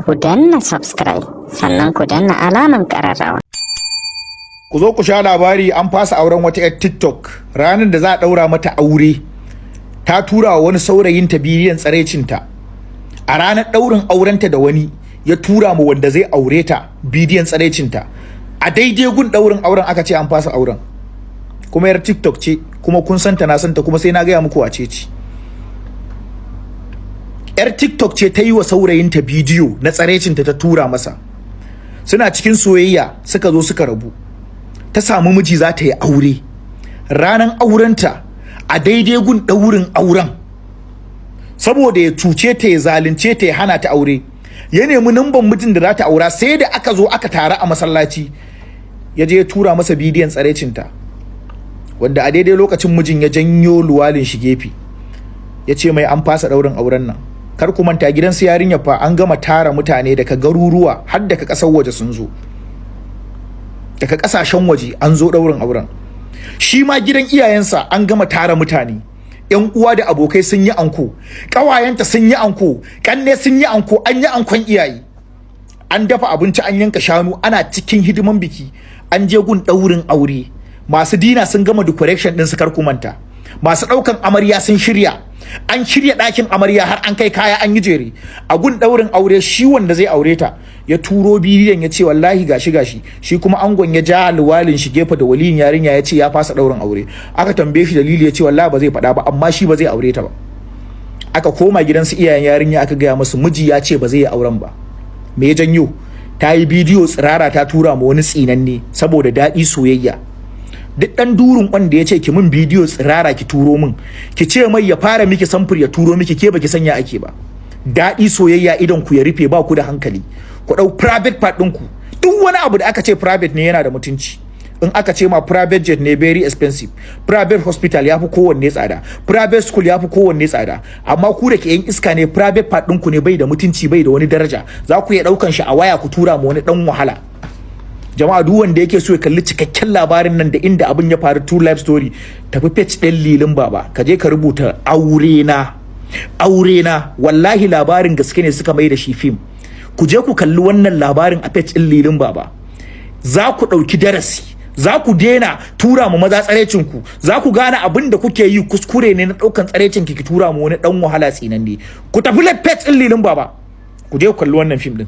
ku danna subscribe sannan ku danna alaman ƙararrawa. Ku zo ku sha labari an fasa auren wata 'yar TikTok ranar da za a ɗaura mata aure. Ta tura wa wani saurayinta bidiyon tsaraicinta. A ranar ɗaurin aurenta da wani ya tura mu wanda zai aure ta bidiyon tsaraicinta. A daidai gun ɗaurin auren aka ce an fasa auren. Kuma 'yar TikTok ce, kuma kun santa na santa, kuma sai na gaya muku wace ce. 'Yar TikTok ce ta yi wa saurayinta bidiyo na tsaraicinta ta tura masa. Suna cikin soyayya suka zo suka rabu. Ta samu miji za ta yi aure. Ranar aurenta a daidai gun ɗaurin auren, saboda ya cuce ta ya zalunce ta ya hana ta aure, ya nemi numban mijin da za ta aura, sai da aka zo aka taru a masallaci ya je ya tura masa bidiyon tsaraicinta, wanda a daidai lokacin mijin ya janyo luwalin shi gefe ya ce mai an fasa ɗaurin auren nan. Kar ku manta gidan su yarinya fa an gama tara mutane daga garuruwa har daga ƙasar waje sun zo, daga ƙasashen waje an zo ɗaurin auren. Shi ma gidan iyayensa an gama tara mutane, yan uwa da abokai sun yi anko, ƙawayenta sun yi anko, ƙanne sun yi anko, an yi ankon iyaye, an dafa abinci, an yanka shanu, ana cikin hidiman biki. An je gun ɗaurin aure, masu dina sun gama decoration ɗin su, kar ku manta, masu ɗaukan amarya sun shirya, an shirya ɗakin amarya har an kai kaya an yi jere. A gun ɗaurin aure shi wanda zai aure ta ya turo bidiyon ya ce wallahi gashi shi kuma angon ya ja alwalin shi gefe da waliyin yarinya ya ce ya fasa ɗaurin aure. Aka tambaye shi dalili ya ce wallahi ba zai faɗa ba, amma shi ba zai aure ta ba. Aka koma gidansu iyayen yarinya aka gaya musu miji ya ce ba zai yi auren ba. Me ya janyo? Ta yi bidiyo tsirara ta tura ma wani tsinanne saboda daɗi soyayya. Duk ɗan durin wanda ya ce ki min bidiyo tsirara ki turo min, ki ce mai ya fara miki samfur ya turo miki, ke baki sanya ake ba. Daɗi soyayya idan ku ya rufe, ba ku da hankali. Ku ɗau private part ɗinku. Duk wani abu da aka ce private ne yana da mutunci. In aka ce ma private jet ne very expensive, private hospital ya fi kowanne tsada, private school ya fi kowanne tsada, amma ku da ke yan iska ne private part ɗinku ne bai da mutunci, bai da wani daraja. Za ku iya ɗaukan shi a waya ku tura ma wani ɗan wahala. Jama'a duk wanda yake so ya kalli cikakken labarin nan da inda abin ya faru, true life story, tafi page ɗin Lilin Baba, ka je ka rubuta aure na, wallahi labarin gaske ne suka mai da shi film. Ku je ku kalli wannan labarin a page ɗin Lilin Baba, za ku ɗauki darasi, za ku daina tura mu maza tsarecin ku, za ku gane abin da kuke yi kuskure ne na ɗaukan tsarecin ki tura mu wani ɗan wahala tsinanne. Ku tafi page ɗin Lilin Baba, ku je ku kalli wannan film ɗin.